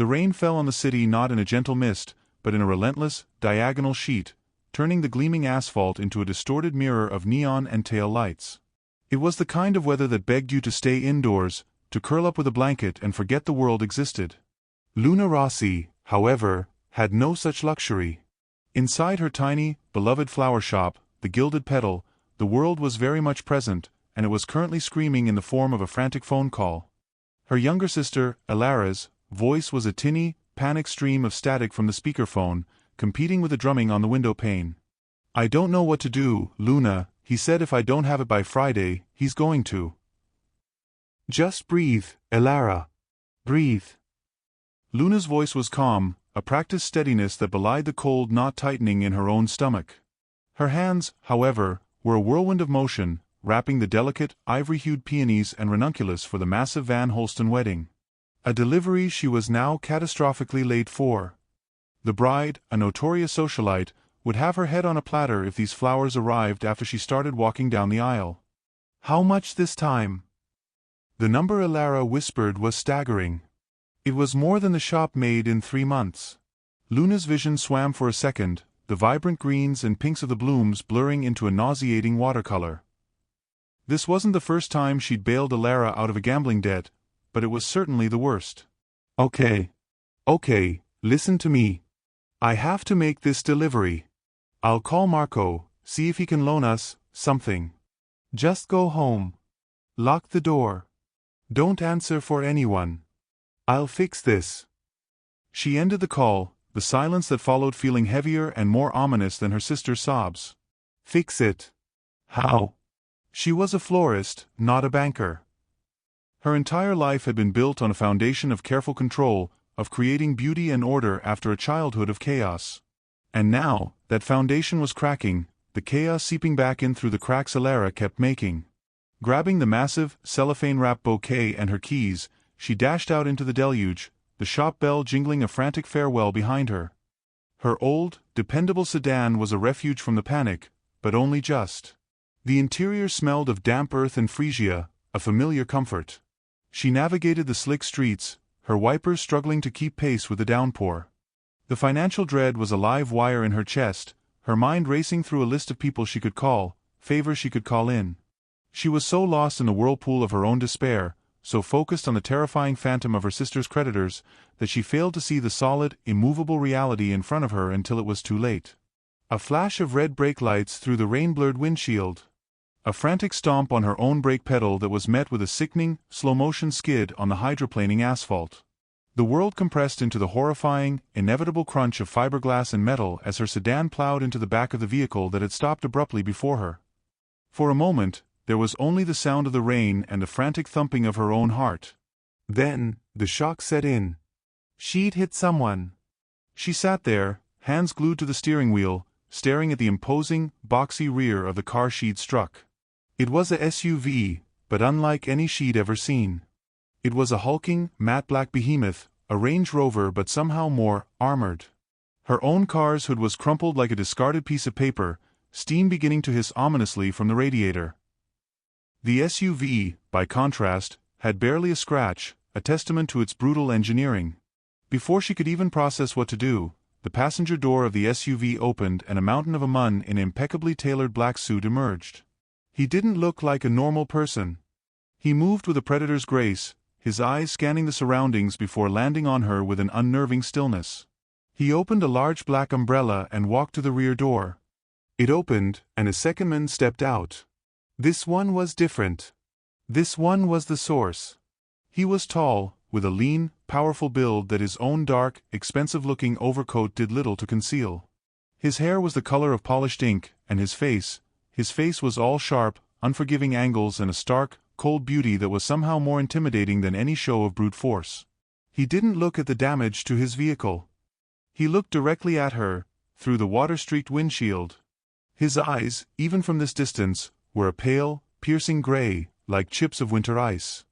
The rain fell on the city not in a gentle mist, but in a relentless, diagonal sheet, turning the gleaming asphalt into a distorted mirror of neon and tail lights. It was the kind of weather that begged you to stay indoors, to curl up with a blanket and forget the world existed. Luna Rossi, however, had no such luxury. Inside her tiny, beloved flower shop, the Gilded Petal, the world was very much present, and it was currently screaming in the form of a frantic phone call. Her younger sister, Elara's, voice was a tinny, panic stream of static from the speakerphone, competing with the drumming on the window pane. "I don't know what to do, Luna. He said if I don't have it by Friday, he's going to." "Just breathe, Elara. Breathe." Luna's voice was calm, a practiced steadiness that belied the cold knot tightening in her own stomach. Her hands, however, were a whirlwind of motion, wrapping the delicate, ivory-hued peonies and ranunculus for the massive Van Holsten wedding. A delivery she was now catastrophically late for. The bride, a notorious socialite, would have her head on a platter if these flowers arrived after she started walking down the aisle. "How much this time?" The number Elara whispered was staggering. It was more than the shop made in 3 months. Luna's vision swam for a second, the vibrant greens and pinks of the blooms blurring into a nauseating watercolor. This wasn't the first time she'd bailed Elara out of a gambling debt, but it was certainly the worst. Okay, listen to me. I have to make this delivery. I'll call Marco, see if he can loan us something. Just go home. Lock the door. Don't answer for anyone. I'll fix this." She ended the call, the silence that followed feeling heavier and more ominous than her sister's sobs. Fix it. How? She was a florist, not a banker. Her entire life had been built on a foundation of careful control, of creating beauty and order after a childhood of chaos. And now, that foundation was cracking, the chaos seeping back in through the cracks Elara kept making. Grabbing the massive, cellophane-wrapped bouquet and her keys, she dashed out into the deluge, the shop bell jingling a frantic farewell behind her. Her old, dependable sedan was a refuge from the panic, but only just. The interior smelled of damp earth and freesia, a familiar comfort. She navigated the slick streets, her wipers struggling to keep pace with the downpour. The financial dread was a live wire in her chest, her mind racing through a list of people she could call, favors she could call in. She was so lost in the whirlpool of her own despair, so focused on the terrifying phantom of her sister's creditors, that she failed to see the solid, immovable reality in front of her until it was too late. A flash of red brake lights through the rain-blurred windshield. A frantic stomp on her own brake pedal that was met with a sickening, slow-motion skid on the hydroplaning asphalt. The world compressed into the horrifying, inevitable crunch of fiberglass and metal as her sedan plowed into the back of the vehicle that had stopped abruptly before her. For a moment, there was only the sound of the rain and the frantic thumping of her own heart. Then, the shock set in. She'd hit someone. She sat there, hands glued to the steering wheel, staring at the imposing, boxy rear of the car she'd struck. It was a SUV, but unlike any she'd ever seen. It was a hulking, matte black behemoth, a Range Rover but somehow more armored. Her own car's hood was crumpled like a discarded piece of paper, steam beginning to hiss ominously from the radiator. The SUV, by contrast, had barely a scratch, a testament to its brutal engineering. Before she could even process what to do, the passenger door of the SUV opened and a mountain of a man in impeccably tailored black suit emerged. He didn't look like a normal person. He moved with a predator's grace, his eyes scanning the surroundings before landing on her with an unnerving stillness. He opened a large black umbrella and walked to the rear door. It opened, and a second man stepped out. This one was different. This one was the source. He was tall, with a lean, powerful build that his own dark, expensive-looking overcoat did little to conceal. His hair was the color of polished ink, and his face was all sharp, unforgiving angles and a stark, cold beauty that was somehow more intimidating than any show of brute force. He didn't look at the damage to his vehicle. He looked directly at her, through the water-streaked windshield. His eyes, even from this distance, were a pale, piercing gray, like chips of winter ice.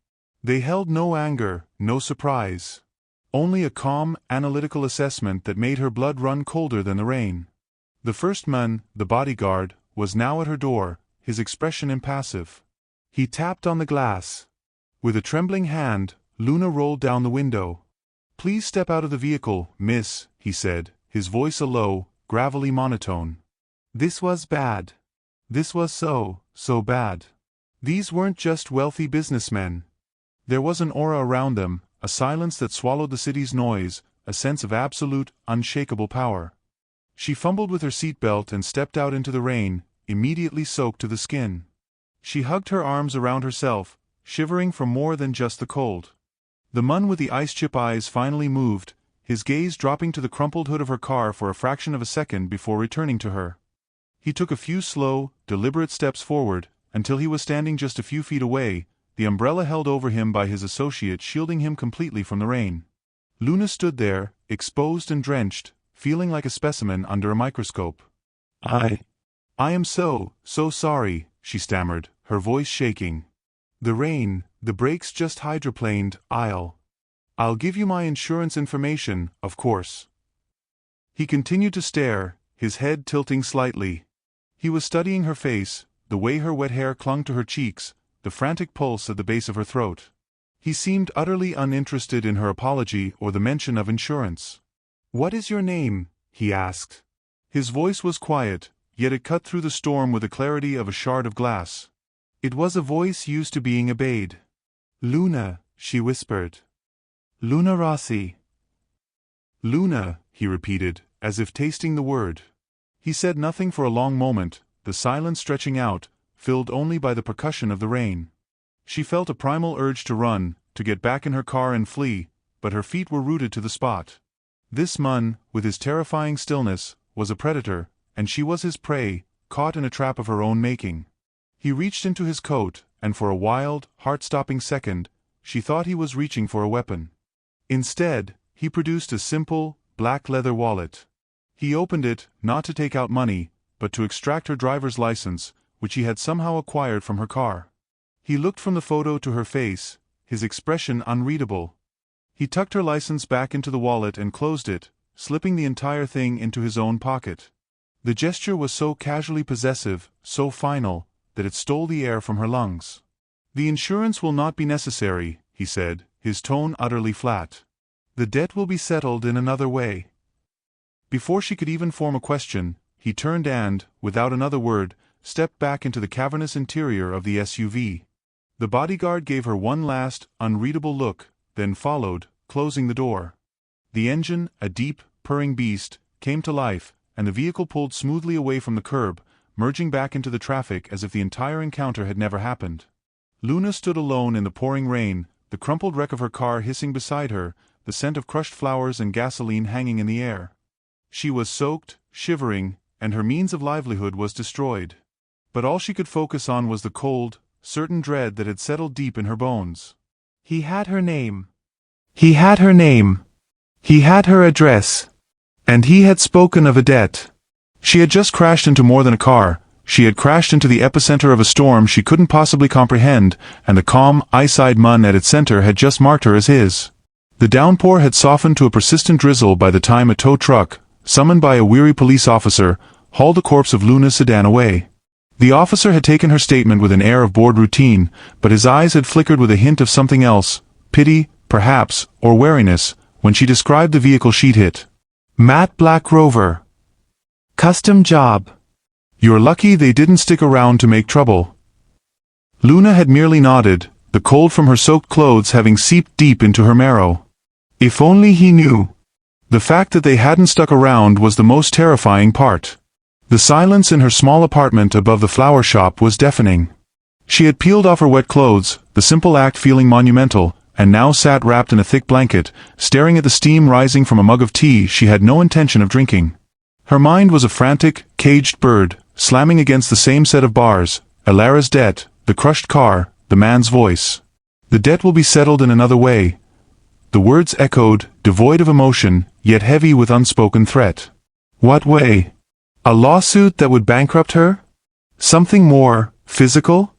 They held no anger, no surprise. Only a calm, analytical assessment that made her blood run colder than the rain. The first man, the bodyguard, was now at her door, his expression impassive. He tapped on the glass. With a trembling hand, Luna rolled down the window. "Please step out of the vehicle, miss," he said, his voice a low, gravelly monotone. This was bad. This was so bad. These weren't just wealthy businessmen. There was an aura around them, a silence that swallowed the city's noise, a sense of absolute, unshakable power. She fumbled with her seatbelt and stepped out into the rain, immediately soaked to the skin. She hugged her arms around herself, shivering from more than just the cold. The man with the ice-chip eyes finally moved, his gaze dropping to the crumpled hood of her car for a fraction of a second before returning to her. He took a few slow, deliberate steps forward, until he was standing just a few feet away, the umbrella held over him by his associate shielding him completely from the rain. Luna stood there, exposed and drenched, feeling like a specimen under a microscope. I am so sorry," she stammered, her voice shaking. "The rain, the brakes just hydroplaned. I'll give you my insurance information, of course." He continued to stare, his head tilting slightly. He was studying her face, the way her wet hair clung to her cheeks, the frantic pulse at the base of her throat. He seemed utterly uninterested in her apology or the mention of insurance. "What is your name?" he asked. His voice was quiet, yet it cut through the storm with the clarity of a shard of glass. It was a voice used to being obeyed. "Luna," she whispered. "Luna Rossi." "Luna," he repeated, as if tasting the word. He said nothing for a long moment, the silence stretching out, filled only by the percussion of the rain. She felt a primal urge to run, to get back in her car and flee, but her feet were rooted to the spot. This man, with his terrifying stillness, was a predator, and she was his prey, caught in a trap of her own making. He reached into his coat, and for a wild, heart-stopping second, she thought he was reaching for a weapon. Instead, he produced a simple, black leather wallet. He opened it, not to take out money, but to extract her driver's license, which he had somehow acquired from her car. He looked from the photo to her face, his expression unreadable. He tucked her license back into the wallet and closed it, slipping the entire thing into his own pocket. The gesture was so casually possessive, so final, that it stole the air from her lungs. "The insurance will not be necessary," he said, his tone utterly flat. "The debt will be settled in another way." Before she could even form a question, he turned and, without another word, stepped back into the cavernous interior of the SUV. The bodyguard gave her one last, unreadable look, then followed, closing the door. The engine, a deep, purring beast, came to life, and the vehicle pulled smoothly away from the curb, merging back into the traffic as if the entire encounter had never happened. Luna stood alone in the pouring rain, the crumpled wreck of her car hissing beside her, the scent of crushed flowers and gasoline hanging in the air. She was soaked, shivering, and her means of livelihood was destroyed. But all she could focus on was the cold, certain dread that had settled deep in her bones. He had her name. He had her name. He had her address. And he had spoken of a debt. She had just crashed into more than a car. She had crashed into the epicenter of a storm she couldn't possibly comprehend, and the calm, ice-eyed mun at its center had just marked her as his. The downpour had softened to a persistent drizzle by the time a tow truck, summoned by a weary police officer, hauled the corpse of Luna's sedan away. The officer had taken her statement with an air of bored routine, but his eyes had flickered with a hint of something else, pity, perhaps, or wariness, when she described the vehicle she'd hit. "Matte black Rover. Custom job. You're lucky they didn't stick around to make trouble." Luna had merely nodded, the cold from her soaked clothes having seeped deep into her marrow. If only he knew. The fact that they hadn't stuck around was the most terrifying part. The silence in her small apartment above the flower shop was deafening. She had peeled off her wet clothes, the simple act feeling monumental, and now sat wrapped in a thick blanket, staring at the steam rising from a mug of tea she had no intention of drinking. Her mind was a frantic, caged bird, slamming against the same set of bars, Alara's debt, the crushed car, the man's voice. "The debt will be settled in another way." The words echoed, devoid of emotion, yet heavy with unspoken threat. What way? A lawsuit that would bankrupt her? Something more physical?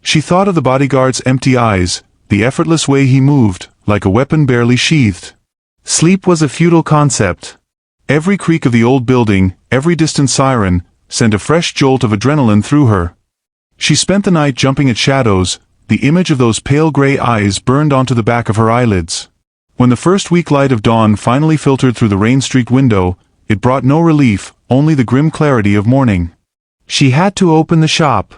She thought of the bodyguard's empty eyes, the effortless way he moved, like a weapon barely sheathed. Sleep was a futile concept. Every creak of the old building, every distant siren, sent a fresh jolt of adrenaline through her. She spent the night jumping at shadows, the image of those pale gray eyes burned onto the back of her eyelids. When the first weak light of dawn finally filtered through the rain-streaked window, it brought no relief, only the grim clarity of morning. She had to open the shop.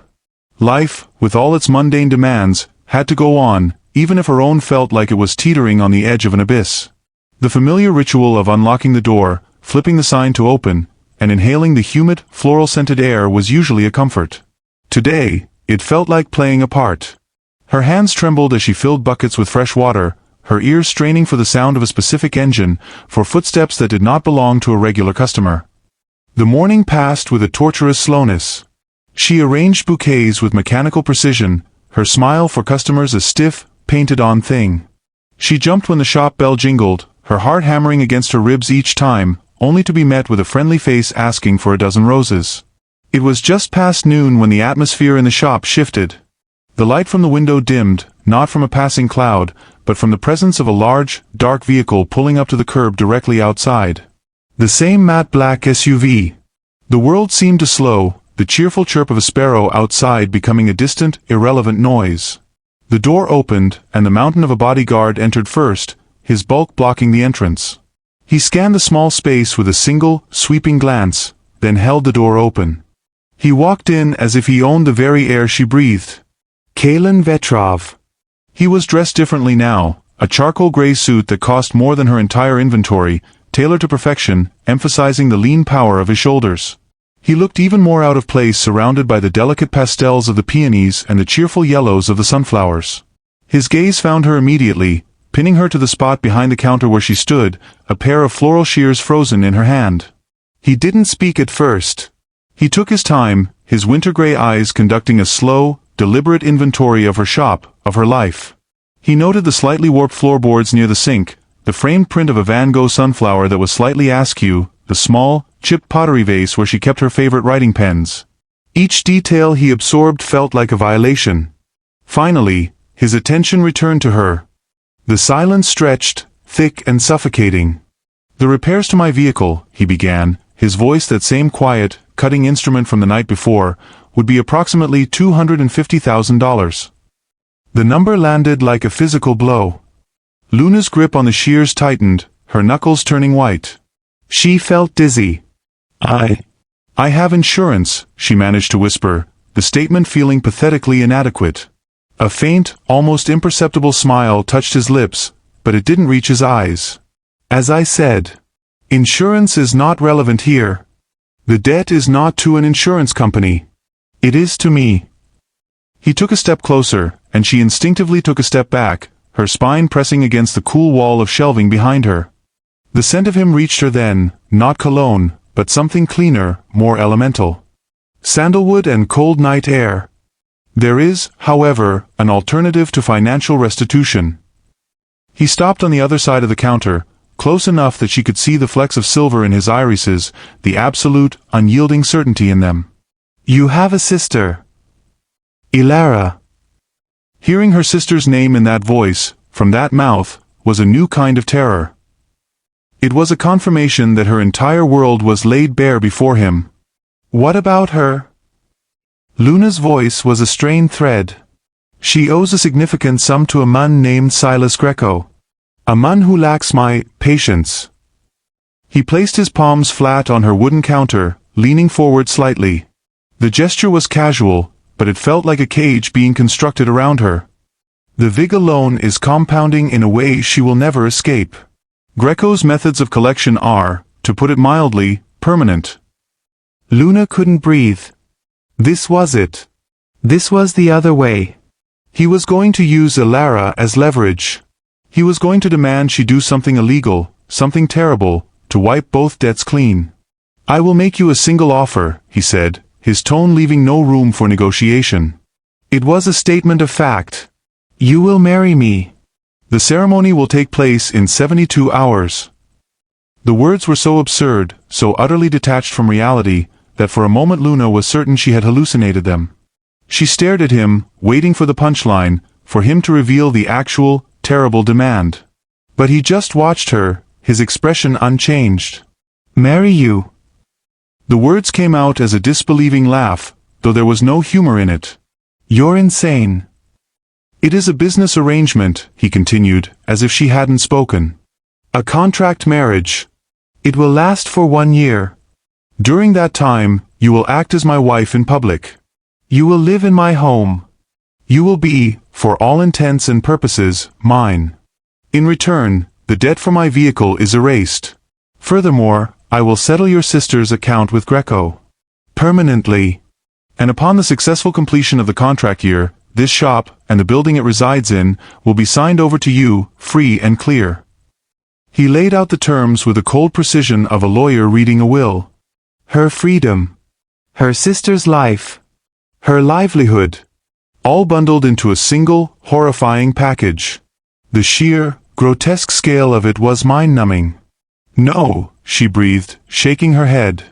Life, with all its mundane demands, had to go on, even if her own felt like it was teetering on the edge of an abyss. The familiar ritual of unlocking the door, flipping the sign to open, and inhaling the humid, floral-scented air was usually a comfort. Today, it felt like playing a part. Her hands trembled as she filled buckets with fresh water, her ears straining for the sound of a specific engine, for footsteps that did not belong to a regular customer. The morning passed with a torturous slowness. She arranged bouquets with mechanical precision, her smile for customers a stiff, painted-on thing. She jumped when the shop bell jingled, her heart hammering against her ribs each time, only to be met with a friendly face asking for a dozen roses. It was just past noon when the atmosphere in the shop shifted. The light from the window dimmed, not from a passing cloud, but from the presence of a large, dark vehicle pulling up to the curb directly outside. The same matte black SUV. The world seemed to slow, the cheerful chirp of a sparrow outside becoming a distant, irrelevant noise. The door opened, and the mountain of a bodyguard entered first, his bulk blocking the entrance. He scanned the small space with a single, sweeping glance, then held the door open. He walked in as if he owned the very air she breathed. Kalen Vetrov. He was dressed differently now, a charcoal gray suit that cost more than her entire inventory, tailored to perfection, emphasizing the lean power of his shoulders. He looked even more out of place surrounded by the delicate pastels of the peonies and the cheerful yellows of the sunflowers. His gaze found her immediately, pinning her to the spot behind the counter where she stood, a pair of floral shears frozen in her hand. He didn't speak at first. He took his time, his winter-gray eyes conducting a slow, deliberate inventory of her shop, of her life. He noted the slightly warped floorboards near the sink, the framed print of a Van Gogh sunflower that was slightly askew, the small, chipped pottery vase where she kept her favorite writing pens. Each detail he absorbed felt like a violation. Finally, his attention returned to her. The silence stretched, thick and suffocating. "The repairs to my vehicle," he began, his voice that same quiet, cutting instrument from the night before, would be approximately $250,000. The number landed like a physical blow. Luna's grip on the shears tightened, her knuckles turning white. She felt dizzy. I have insurance," she managed to whisper, the statement feeling pathetically inadequate. A faint, almost imperceptible smile touched his lips, but it didn't reach his eyes. "As I said, insurance is not relevant here. The debt is not to an insurance company. It is to me." He took a step closer, and she instinctively took a step back, her spine pressing against the cool wall of shelving behind her. The scent of him reached her then, not cologne, but something cleaner, more elemental. Sandalwood and cold night air. There is, however, an alternative to financial restitution. He stopped on the other side of the counter, close enough that she could see the flecks of silver in his irises, the absolute, unyielding certainty in them. "You have a sister. Ilara." Hearing her sister's name in that voice, from that mouth, was a new kind of terror. It was a confirmation that her entire world was laid bare before him. "What about her?" Luna's voice was a strained thread. "She owes a significant sum to a man named Silas Greco. A man who lacks my patience." He placed his palms flat on her wooden counter, leaning forward slightly. The gesture was casual, but it felt like a cage being constructed around her. "The vig alone is compounding in a way she will never escape. Greco's methods of collection are, to put it mildly, permanent." Luna couldn't breathe. This was it. This was the other way. He was going to use Ilara as leverage. He was going to demand she do something illegal, something terrible, to wipe both debts clean. "I will make you a single offer," he said, his tone leaving no room for negotiation. It was a statement of fact. "You will marry me. The ceremony will take place in 72 hours. The words were so absurd, so utterly detached from reality, that for a moment Luna was certain she had hallucinated them. She stared at him, waiting for the punchline, for him to reveal the actual, terrible demand. But he just watched her, his expression unchanged. "Marry you." The words came out as a disbelieving laugh, though there was no humor in it. "You're insane." It is a business arrangement, he continued, as if she hadn't spoken. A contract marriage. It will last for 1 year. During that time, you will act as my wife in public. You will live in my home. You will be, for all intents and purposes, mine. In return, the debt for my vehicle is erased. Furthermore, I will settle your sister's account with Greco. Permanently. And upon the successful completion of the contract year, this shop, and the building it resides in, will be signed over to you, free and clear. He laid out the terms with the cold precision of a lawyer reading a will. Her freedom. Her sister's life. Her livelihood. All bundled into a single, horrifying package. The sheer, grotesque scale of it was mind-numbing. No, she breathed, shaking her head.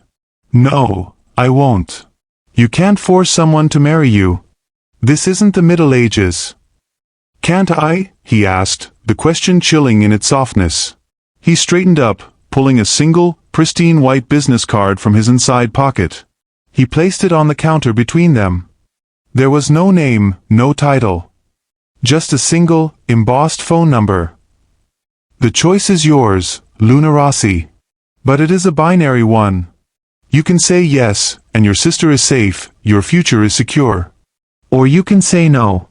No, I won't. You can't force someone to marry you. This isn't the Middle Ages. Can't I? He asked, the question chilling in its softness. He straightened up, pulling a single, pristine white business card from his inside pocket. He placed it on the counter between them. There was no name, no title. Just a single, embossed phone number. The choice is yours, Luna Rossi. But it is a binary one. You can say yes, and your sister is safe, your future is secure. Or you can say no.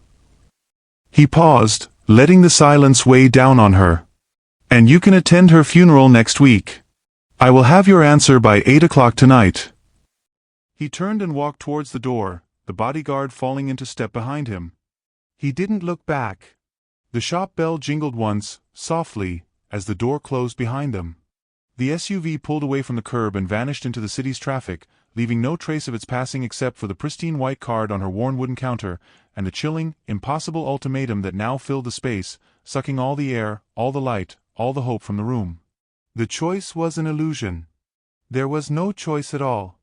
He paused, letting the silence weigh down on her. And you can attend her funeral next week. I will have your answer by 8 o'clock tonight. He turned and walked towards the door, the bodyguard falling into step behind him. He didn't look back. The shop bell jingled once, softly, as the door closed behind them. The SUV pulled away from the curb and vanished into the city's traffic, leaving no trace of its passing except for the pristine white card on her worn wooden counter, and the chilling, impossible ultimatum that now filled the space, sucking all the air, all the light, all the hope from the room. The choice was an illusion. There was no choice at all.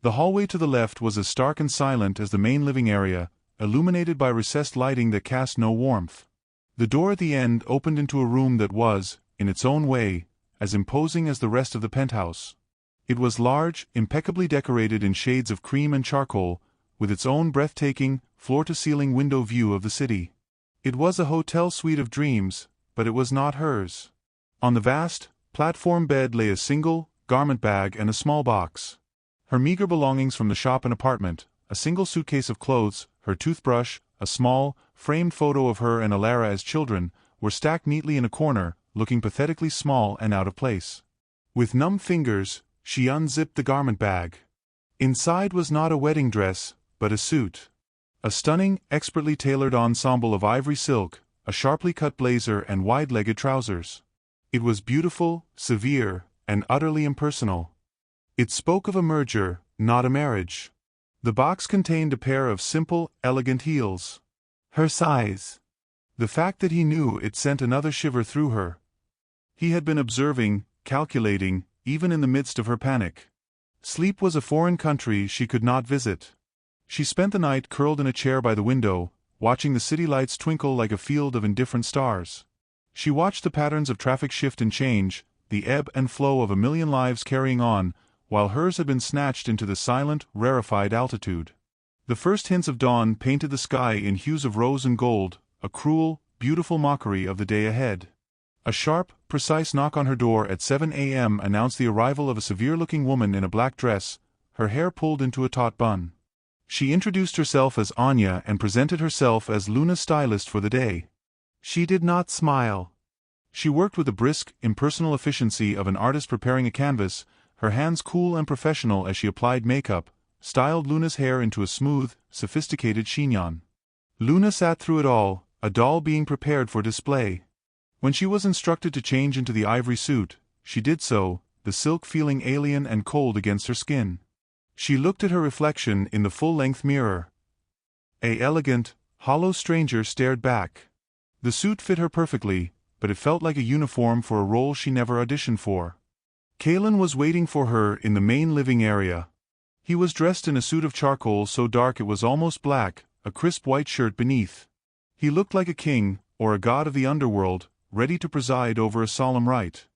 The hallway to the left was as stark and silent as the main living area, illuminated by recessed lighting that cast no warmth. The door at the end opened into a room that was, in its own way, as imposing as the rest of the penthouse. It was large, impeccably decorated in shades of cream and charcoal, with its own breathtaking, floor-to-ceiling window view of the city. It was a hotel suite of dreams, but it was not hers. On the vast, platform bed lay a single, garment bag and a small box. Her meager belongings from the shop and apartment, a single suitcase of clothes, her toothbrush, a small, framed photo of her and Alara as children, were stacked neatly in a corner, looking pathetically small and out of place. With numb fingers, she unzipped the garment bag. Inside was not a wedding dress, but a suit. A stunning, expertly tailored ensemble of ivory silk, a sharply cut blazer and wide-legged trousers. It was beautiful, severe, and utterly impersonal. It spoke of a merger, not a marriage. The box contained a pair of simple, elegant heels. Her size. The fact that he knew it sent another shiver through her. He had been observing, calculating, even in the midst of her panic. Sleep was a foreign country she could not visit. She spent the night curled in a chair by the window, watching the city lights twinkle like a field of indifferent stars. She watched the patterns of traffic shift and change, the ebb and flow of a million lives carrying on, while hers had been snatched into the silent, rarefied altitude. The first hints of dawn painted the sky in hues of rose and gold, a cruel, beautiful mockery of the day ahead. A sharp, precise knock on her door at 7 a.m. announced the arrival of a severe-looking woman in a black dress, her hair pulled into a taut bun. She introduced herself as Anya and presented herself as Luna's stylist for the day. She did not smile. She worked with the brisk, impersonal efficiency of an artist preparing a canvas, her hands cool and professional as she applied makeup, styled Luna's hair into a smooth, sophisticated chignon. Luna sat through it all, a doll being prepared for display. When she was instructed to change into the ivory suit, she did so, the silk feeling alien and cold against her skin. She looked at her reflection in the full-length mirror. A elegant, hollow stranger stared back. The suit fit her perfectly, but it felt like a uniform for a role she never auditioned for. Kalen was waiting for her in the main living area. He was dressed in a suit of charcoal so dark it was almost black, a crisp white shirt beneath. He looked like a king, or a god of the underworld, ready to preside over a solemn rite.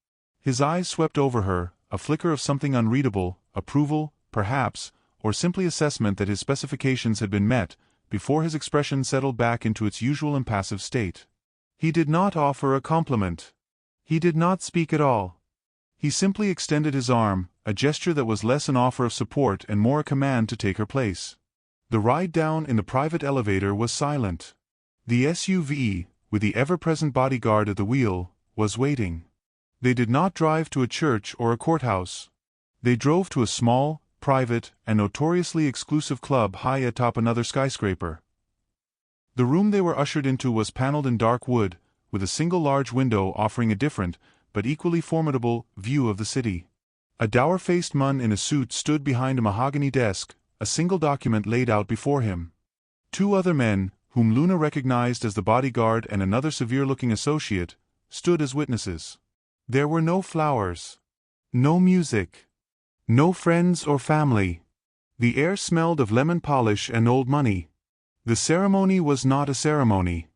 His eyes swept over her, a flicker of something unreadable, approval, perhaps, or simply assessment that his specifications had been met, before his expression settled back into its usual impassive state. He did not offer a compliment. He did not speak at all. He simply extended his arm, a gesture that was less an offer of support and more a command to take her place. The ride down in the private elevator was silent. The SUV, with the ever-present bodyguard at the wheel, was waiting. They did not drive to a church or a courthouse. They drove to a small, private, and notoriously exclusive club high atop another skyscraper. The room they were ushered into was paneled in dark wood, with a single large window offering a different, but equally formidable, view of the city. A dour-faced man in a suit stood behind a mahogany desk, a single document laid out before him. Two other men, whom Luna recognized as the bodyguard and another severe-looking associate, stood as witnesses. There were no flowers. No music. No friends or family. The air smelled of lemon polish and old money. The ceremony was not a ceremony.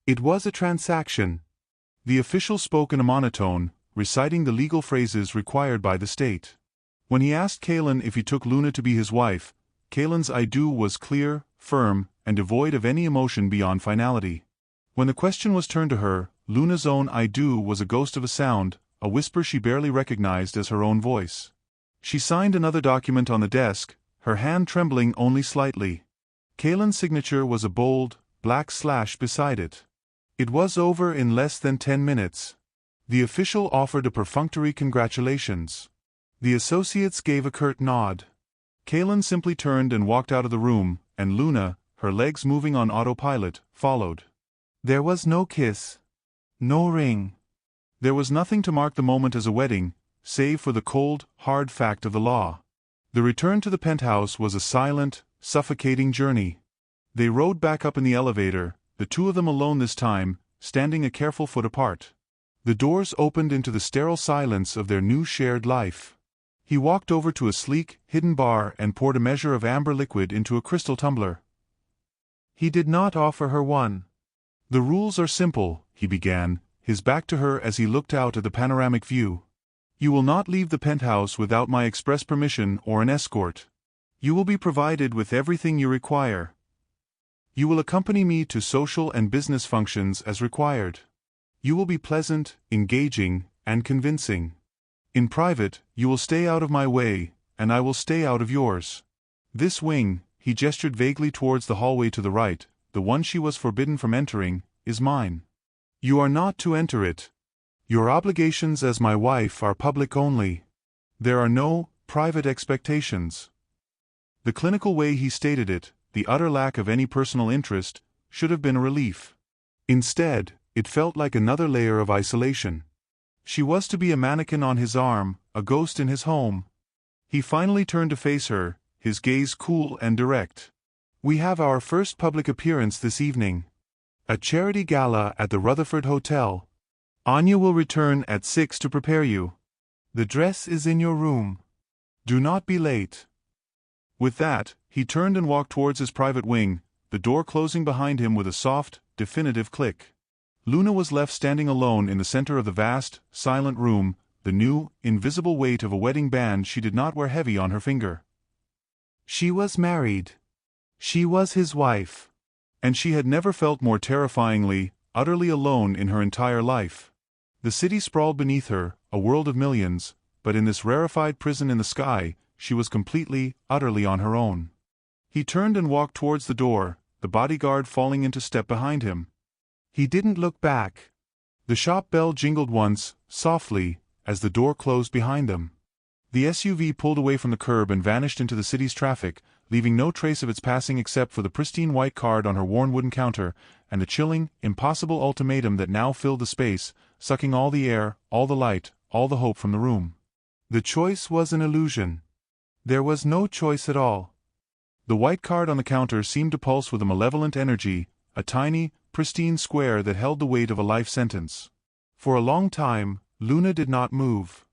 It was a transaction. The official spoke in a monotone, reciting the legal phrases required by the state. When he asked Kalen if he took Luna to be his wife, Kalen's "I do" was clear, firm, and devoid of any emotion beyond finality. When the question was turned to her, Luna's own "I do" was a ghost of a sound, a whisper she barely recognized as her own voice. She signed another document on the desk, her hand trembling only slightly. Kalen's signature was a bold, black slash beside it. It was over in less than 10 minutes. The official offered a perfunctory congratulations. The associates gave a curt nod. Kalen simply turned and walked out of the room, and Luna, her legs moving on autopilot, followed. There was no kiss. No ring. There was nothing to mark the moment as a wedding, save for the cold, hard fact of the law. The return to the penthouse was a silent, suffocating journey. They rode back up in the elevator, the two of them alone this time, standing a careful foot apart. The doors opened into the sterile silence of their new shared life. He walked over to a sleek, hidden bar and poured a measure of amber liquid into a crystal tumbler. He did not offer her one. "The rules are simple," he began, his back to her as he looked out at the panoramic view. "You will not leave the penthouse without my express permission or an escort. You will be provided with everything you require. You will accompany me to social and business functions as required. You will be pleasant, engaging, and convincing. In private, you will stay out of my way, and I will stay out of yours. This wing," he gestured vaguely towards the hallway to the right, the one she was forbidden from entering, "is mine. You are not to enter it. Your obligations as my wife are public only. There are no private expectations." The clinical way he stated it, the utter lack of any personal interest, should have been a relief. Instead, it felt like another layer of isolation. She was to be a mannequin on his arm, a ghost in his home. He finally turned to face her, his gaze cool and direct. "We have our first public appearance this evening. A charity gala at the Rutherford Hotel. Anya will return at 6 to prepare you. The dress is in your room. Do not be late." With that, he turned and walked towards his private wing, the door closing behind him with a soft, definitive click. Luna was left standing alone in the center of the vast, silent room, the new, invisible weight of a wedding band she did not wear heavy on her finger. She was married. She was his wife. And she had never felt more terrifyingly, utterly alone in her entire life. The city sprawled beneath her, a world of millions, but in this rarefied prison in the sky, she was completely, utterly on her own. He turned and walked towards the door, the bodyguard falling into step behind him. He didn't look back. The shop bell jingled once, softly, as the door closed behind them. The SUV pulled away from the curb and vanished into the city's traffic, leaving no trace of its passing except for the pristine white card on her worn wooden counter, and the chilling, impossible ultimatum that now filled the space, sucking all the air, all the light, all the hope from the room. The choice was an illusion. There was no choice at all. The white card on the counter seemed to pulse with a malevolent energy, a tiny, pristine square that held the weight of a life sentence. For a long time, Luna did not move.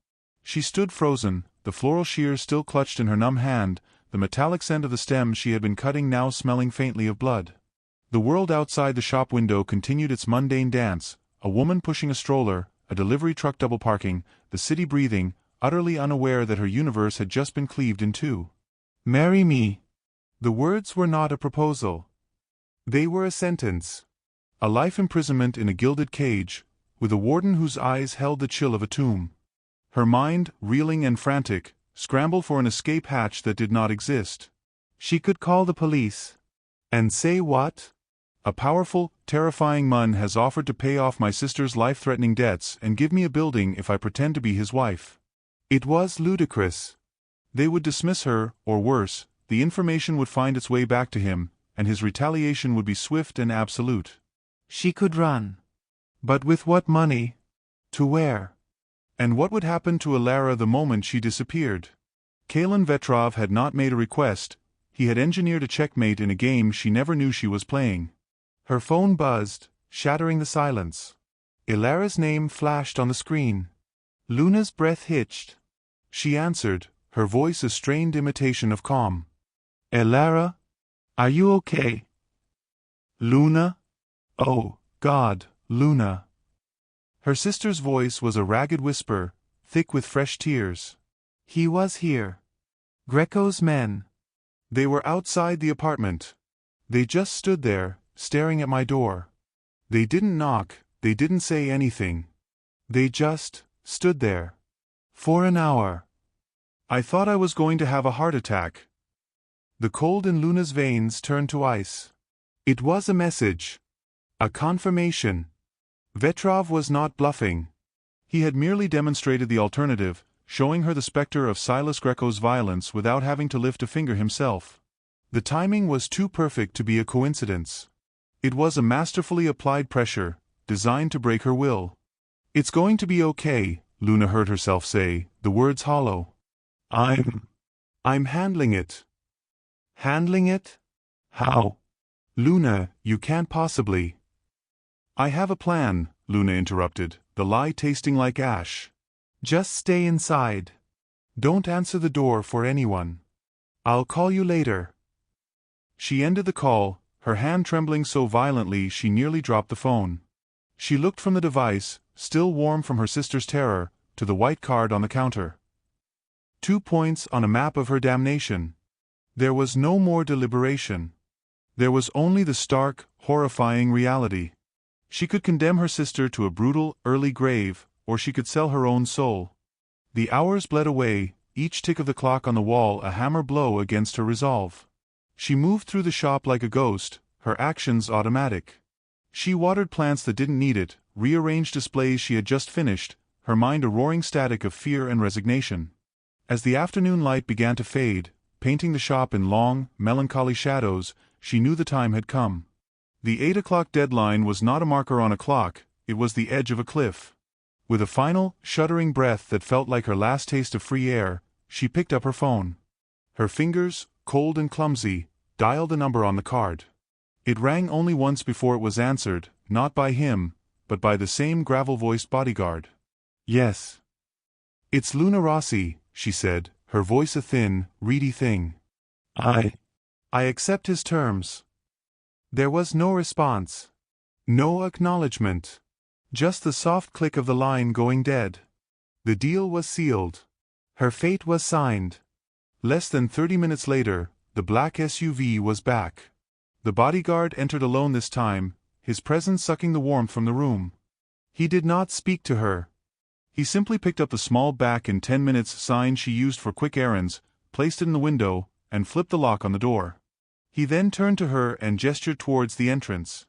She stood frozen, the floral shears still clutched in her numb hand, the metallic scent of the stem she had been cutting now smelling faintly of blood. The world outside the shop window continued its mundane dance, a woman pushing a stroller, a delivery truck double parking, the city breathing, utterly unaware that her universe had just been cleaved in two. "Marry me." The words were not a proposal. They were a sentence. A life imprisonment in a gilded cage, with a warden whose eyes held the chill of a tomb. Her mind, reeling and frantic, scrambled for an escape hatch that did not exist. She could call the police. And say what? A powerful, terrifying man has offered to pay off my sister's life-threatening debts and give me a building if I pretend to be his wife. It was ludicrous. They would dismiss her, or worse, the information would find its way back to him, and his retaliation would be swift and absolute. She could run. But with what money? To where? And what would happen to Alara the moment she disappeared? Kalin Vetrov had not made a request, he had engineered a checkmate in a game she never knew she was playing. Her phone buzzed, shattering the silence. Alara's name flashed on the screen. Luna's breath hitched. She answered, her voice a strained imitation of calm. Alara? Are you okay? Luna? Oh, God, Luna. Her sister's voice was a ragged whisper, thick with fresh tears. He was here. Greco's men. They were outside the apartment. They just stood there, staring at my door. They didn't knock, they didn't say anything. They just stood there. For an hour. I thought I was going to have a heart attack. The cold in Luna's veins turned to ice. It was a message. A confirmation. Vetrov was not bluffing. He had merely demonstrated the alternative, showing her the specter of Silas Greco's violence without having to lift a finger himself. The timing was too perfect to be a coincidence. It was a masterfully applied pressure, designed to break her will. It's going to be okay, Luna heard herself say, the words hollow. I'm handling it. Handling it? How? Luna, you can't possibly. I have a plan, Luna interrupted, the lie tasting like ash. Just stay inside. Don't answer the door for anyone. I'll call you later. She ended the call, her hand trembling so violently she nearly dropped the phone. She looked from the device, still warm from her sister's terror, to the white card on the counter. 2 points on a map of her damnation. There was no more deliberation. There was only the stark, horrifying reality. She could condemn her sister to a brutal, early grave, or she could sell her own soul. The hours bled away, each tick of the clock on the wall a hammer blow against her resolve. She moved through the shop like a ghost, her actions automatic. She watered plants that didn't need it, rearranged displays she had just finished, her mind a roaring static of fear and resignation. As the afternoon light began to fade, painting the shop in long, melancholy shadows, she knew the time had come. The 8 o'clock deadline was not a marker on a clock, it was the edge of a cliff. With a final, shuddering breath that felt like her last taste of free air, she picked up her phone. Her fingers, cold and clumsy, dialed the number on the card. It rang only once before it was answered, not by him, but by the same gravel-voiced bodyguard. Yes. It's Luna Rossi, she said, her voice a thin, reedy thing. I accept his terms. There was no response. No acknowledgement. Just the soft click of the line going dead. The deal was sealed. Her fate was signed. Less than 30 minutes later, the black SUV was back. The bodyguard entered alone this time, his presence sucking the warmth from the room. He did not speak to her. He simply picked up the small back in 10 minutes sign she used for quick errands, placed it in the window, and flipped the lock on the door. He then turned to her and gestured towards the entrance.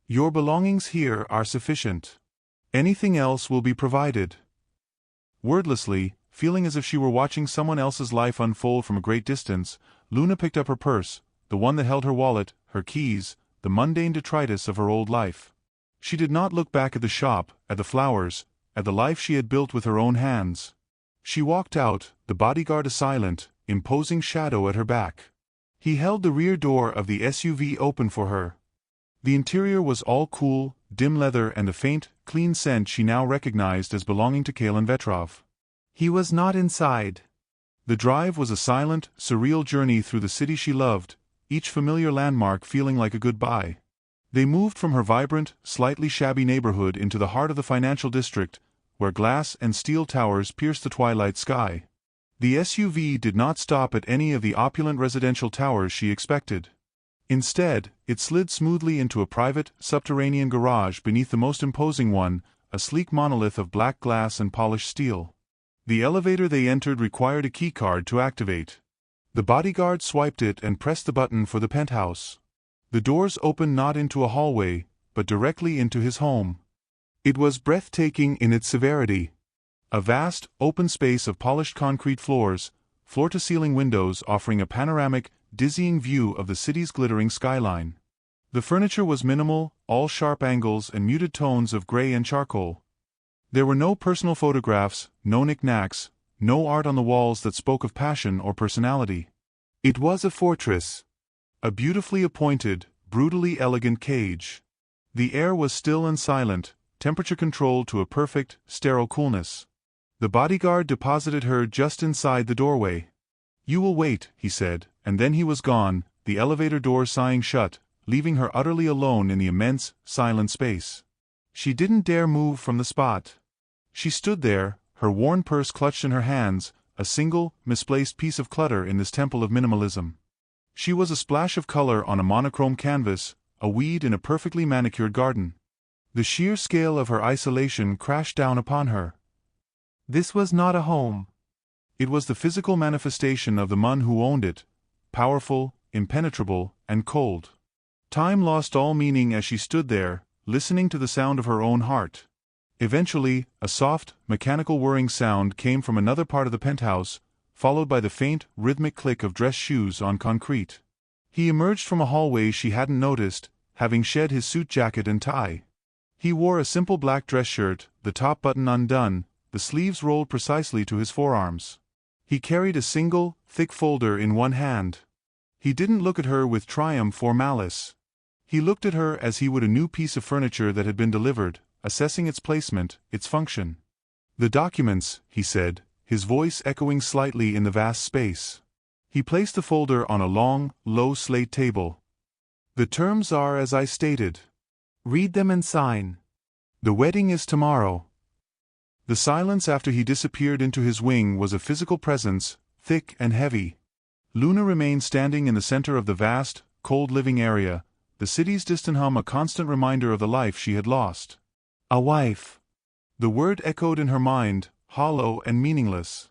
Your belongings here are sufficient. Anything else will be provided. Wordlessly, feeling as if she were watching someone else's life unfold from a great distance, Luna picked up her purse, the one that held her wallet, her keys, the mundane detritus of her old life. She did not look back at the shop, at the flowers, at the life she had built with her own hands. She walked out, the bodyguard a silent, imposing shadow at her back. He held the rear door of the SUV open for her. The interior was all cool, dim leather and a faint, clean scent she now recognized as belonging to Kalin Vetrov. He was not inside. The drive was a silent, surreal journey through the city she loved, each familiar landmark feeling like a goodbye. They moved from her vibrant, slightly shabby neighborhood into the heart of the financial district, where glass and steel towers pierced the twilight sky. The SUV did not stop at any of the opulent residential towers she expected. Instead, it slid smoothly into a private, subterranean garage beneath the most imposing one, a sleek monolith of black glass and polished steel. The elevator they entered required a keycard to activate. The bodyguard swiped it and pressed the button for the penthouse. The doors opened not into a hallway, but directly into his home. It was breathtaking in its severity. A vast, open space of polished concrete floors, floor-to-ceiling windows offering a panoramic, dizzying view of the city's glittering skyline. The furniture was minimal, all sharp angles and muted tones of gray and charcoal. There were no personal photographs, no knickknacks, no art on the walls that spoke of passion or personality. It was a fortress. A beautifully appointed, brutally elegant cage. The air was still and silent, temperature controlled to a perfect, sterile coolness. The bodyguard deposited her just inside the doorway. "You will wait," he said, and then he was gone, the elevator door sighing shut, leaving her utterly alone in the immense, silent space. She didn't dare move from the spot. She stood there, her worn purse clutched in her hands, a single, misplaced piece of clutter in this temple of minimalism. She was a splash of color on a monochrome canvas, a weed in a perfectly manicured garden. The sheer scale of her isolation crashed down upon her. This was not a home. It was the physical manifestation of the man who owned it, powerful, impenetrable, and cold. Time lost all meaning as she stood there, listening to the sound of her own heart. Eventually, a soft, mechanical whirring sound came from another part of the penthouse, followed by the faint, rhythmic click of dress shoes on concrete. He emerged from a hallway she hadn't noticed, having shed his suit jacket and tie. He wore a simple black dress shirt, the top button undone, the sleeves rolled precisely to his forearms. He carried a single, thick folder in one hand. He didn't look at her with triumph or malice. He looked at her as he would a new piece of furniture that had been delivered, assessing its placement, its function. "The documents," he said, his voice echoing slightly in the vast space. He placed the folder on a long, low slate table. "The terms are as I stated. Read them and sign. The wedding is tomorrow." The silence after he disappeared into his wing was a physical presence, thick and heavy. Luna remained standing in the center of the vast, cold living area, the city's distant hum a constant reminder of the life she had lost. A wife. The word echoed in her mind, hollow and meaningless.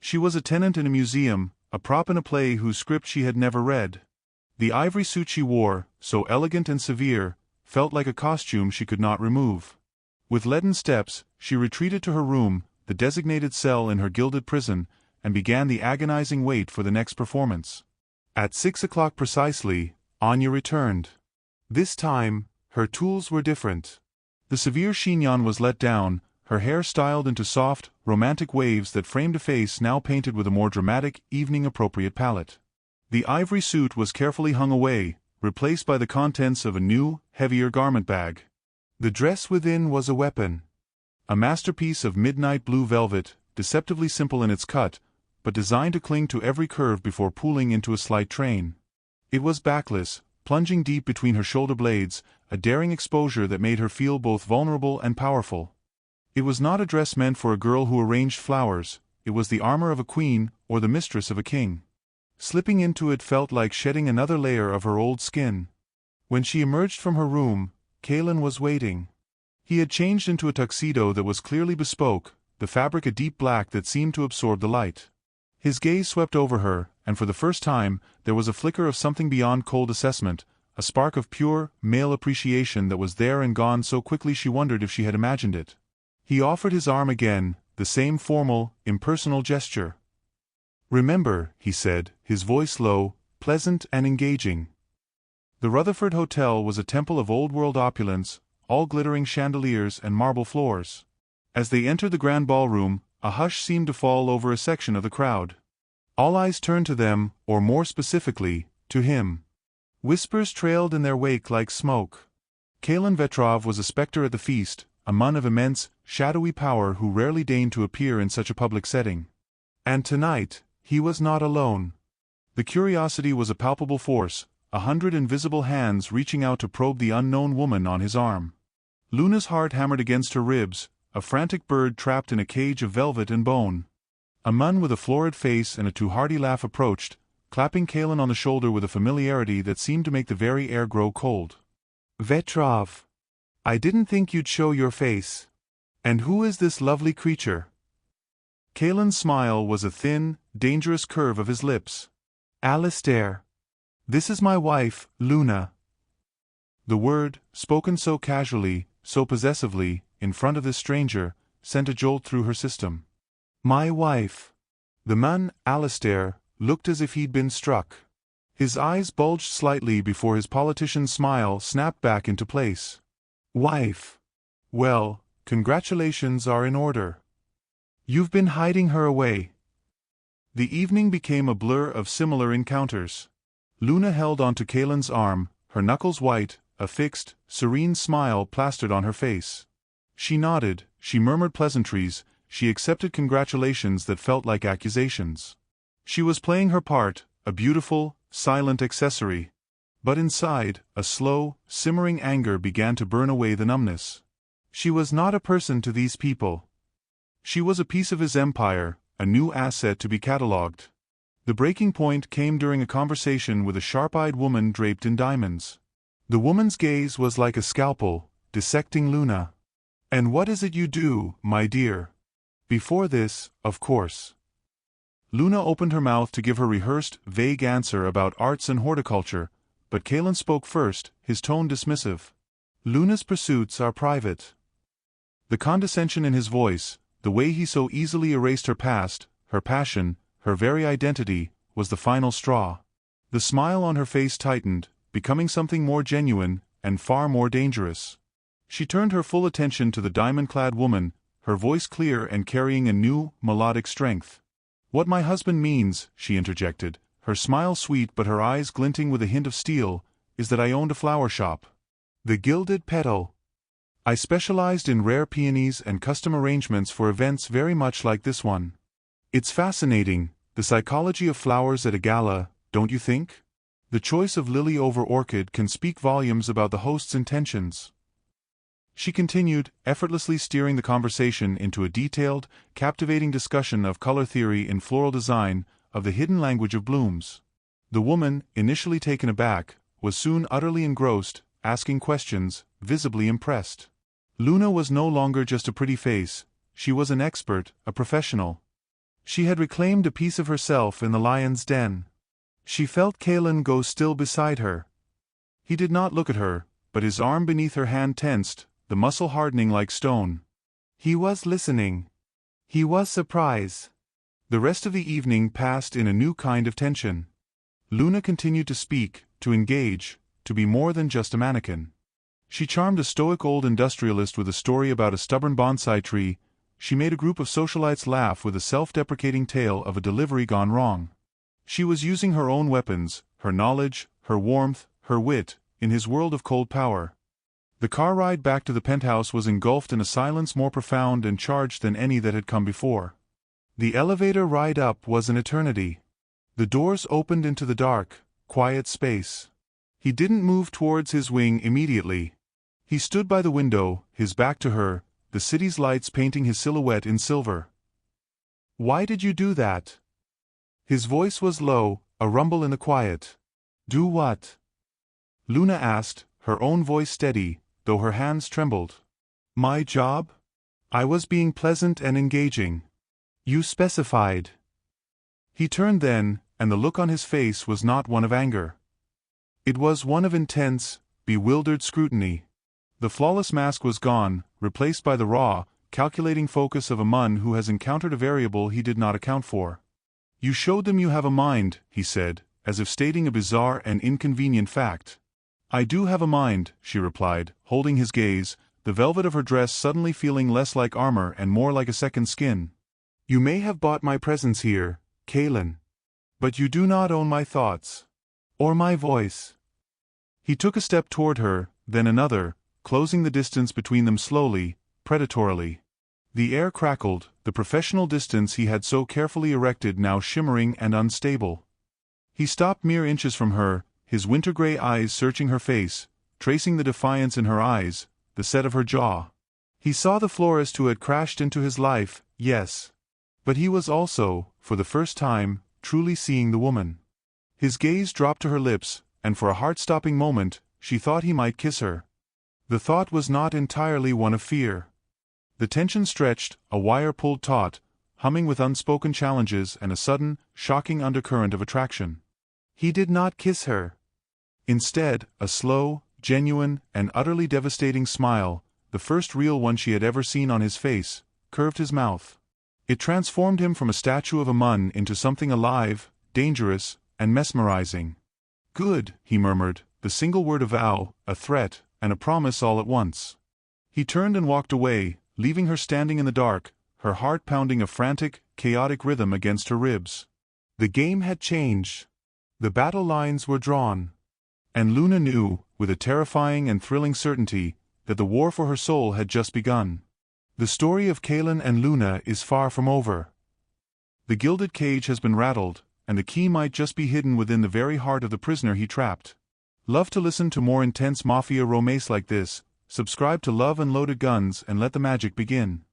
She was a tenant in a museum, a prop in a play whose script she had never read. The ivory suit she wore, so elegant and severe, felt like a costume she could not remove. With leaden steps, she retreated to her room, the designated cell in her gilded prison, and began the agonizing wait for the next performance. At 6 o'clock precisely, Anya returned. This time, her tools were different. The severe chignon was let down, her hair styled into soft, romantic waves that framed a face now painted with a more dramatic, evening-appropriate palette. The ivory suit was carefully hung away, replaced by the contents of a new, heavier garment bag. The dress within was a weapon. A masterpiece of midnight blue velvet, deceptively simple in its cut, but designed to cling to every curve before pooling into a slight train. It was backless, plunging deep between her shoulder blades, a daring exposure that made her feel both vulnerable and powerful. It was not a dress meant for a girl who arranged flowers, it was the armor of a queen or the mistress of a king. Slipping into it felt like shedding another layer of her old skin. When she emerged from her room, Kalen was waiting. He had changed into a tuxedo that was clearly bespoke, the fabric a deep black that seemed to absorb the light. His gaze swept over her, and for the first time, there was a flicker of something beyond cold assessment, a spark of pure, male appreciation that was there and gone so quickly she wondered if she had imagined it. He offered his arm again, the same formal, impersonal gesture. "Remember," he said, his voice low, pleasant and engaging. The Rutherford Hotel was a temple of old-world opulence, all glittering chandeliers and marble floors. As they entered the grand ballroom, a hush seemed to fall over a section of the crowd. All eyes turned to them, or more specifically, to him. Whispers trailed in their wake like smoke. Kalen Vetrov was a specter at the feast, a man of immense, shadowy power who rarely deigned to appear in such a public setting. And tonight, he was not alone. The curiosity was a palpable force, 100 invisible hands reaching out to probe the unknown woman on his arm. Luna's heart hammered against her ribs, a frantic bird trapped in a cage of velvet and bone. A man with a florid face and a too hearty laugh approached, clapping Kalen on the shoulder with a familiarity that seemed to make the very air grow cold. Vetrov. I didn't think you'd show your face. And who is this lovely creature? Kalen's smile was a thin, dangerous curve of his lips. Alistair. This is my wife, Luna. The word, spoken so casually, so possessively, in front of this stranger, sent a jolt through her system. My wife. The man, Alistair, looked as if he'd been struck. His eyes bulged slightly before his politician's smile snapped back into place. Wife. Well, congratulations are in order. You've been hiding her away. The evening became a blur of similar encounters. Luna held onto Kalen's arm, her knuckles white, a fixed, serene smile plastered on her face. She nodded, she murmured pleasantries, she accepted congratulations that felt like accusations. She was playing her part, a beautiful, silent accessory. But inside, a slow, simmering anger began to burn away the numbness. She was not a person to these people. She was a piece of his empire, a new asset to be catalogued. The breaking point came during a conversation with a sharp-eyed woman draped in diamonds. The woman's gaze was like a scalpel, dissecting Luna. And what is it you do, my dear? Before this, of course. Luna opened her mouth to give her rehearsed, vague answer about arts and horticulture, but Kalen spoke first, his tone dismissive. Luna's pursuits are private. The condescension in his voice, the way he so easily erased her past, her passion, her very identity, was the final straw. The smile on her face tightened, becoming something more genuine, and far more dangerous. She turned her full attention to the diamond-clad woman, her voice clear and carrying a new, melodic strength. "What my husband means," she interjected, her smile sweet but her eyes glinting with a hint of steel, "is that I owned a flower shop. The Gilded Petal. I specialized in rare peonies and custom arrangements for events very much like this one. It's fascinating, the psychology of flowers at a gala, don't you think? The choice of lily over orchid can speak volumes about the host's intentions." She continued, effortlessly steering the conversation into a detailed, captivating discussion of color theory in floral design, of the hidden language of blooms. The woman, initially taken aback, was soon utterly engrossed, asking questions, visibly impressed. Luna was no longer just a pretty face, she was an expert, a professional. She had reclaimed a piece of herself in the lion's den. She felt Kalen go still beside her. He did not look at her, but his arm beneath her hand tensed, the muscle hardening like stone. He was listening. He was surprised. The rest of the evening passed in a new kind of tension. Luna continued to speak, to engage, to be more than just a mannequin. She charmed a stoic old industrialist with a story about a stubborn bonsai tree. She made a group of socialites laugh with a self-deprecating tale of a delivery gone wrong. She was using her own weapons, her knowledge, her warmth, her wit, in his world of cold power. The car ride back to the penthouse was engulfed in a silence more profound and charged than any that had come before. The elevator ride up was an eternity. The doors opened into the dark, quiet space. He didn't move towards his wing immediately. He stood by the window, his back to her, the city's lights painting his silhouette in silver. "Why did you do that?" His voice was low, a rumble in the quiet. "Do what?" Luna asked, her own voice steady, though her hands trembled. "My job? I was being pleasant and engaging. You specified." He turned then, and the look on his face was not one of anger. It was one of intense, bewildered scrutiny. The flawless mask was gone, replaced by the raw, calculating focus of a man who has encountered a variable he did not account for. "You showed them you have a mind," he said, as if stating a bizarre and inconvenient fact. "I do have a mind," she replied, holding his gaze, the velvet of her dress suddenly feeling less like armor and more like a second skin. "You may have bought my presence here, Kalen. But you do not own my thoughts. Or my voice." He took a step toward her, then another, closing the distance between them slowly, predatorily. The air crackled, the professional distance he had so carefully erected now shimmering and unstable. He stopped mere inches from her, his winter-gray eyes searching her face, tracing the defiance in her eyes, the set of her jaw. He saw the florist who had crashed into his life, yes. But he was also, for the first time, truly seeing the woman. His gaze dropped to her lips, and for a heart-stopping moment, she thought he might kiss her. The thought was not entirely one of fear. The tension stretched, a wire pulled taut, humming with unspoken challenges and a sudden, shocking undercurrent of attraction. He did not kiss her. Instead, a slow, genuine, and utterly devastating smile, the first real one she had ever seen on his face, curved his mouth. It transformed him from a statue of a Mun into something alive, dangerous, and mesmerizing. "Good," he murmured, the single word a vow, a threat, and a promise all at once. He turned and walked away, leaving her standing in the dark, her heart pounding a frantic, chaotic rhythm against her ribs. The game had changed. The battle lines were drawn. And Luna knew, with a terrifying and thrilling certainty, that the war for her soul had just begun. The story of Kalen and Luna is far from over. The gilded cage has been rattled, and the key might just be hidden within the very heart of the prisoner he trapped. Love to listen to more intense Mafia romance like this? Subscribe to Love and Loaded Guns and let the magic begin.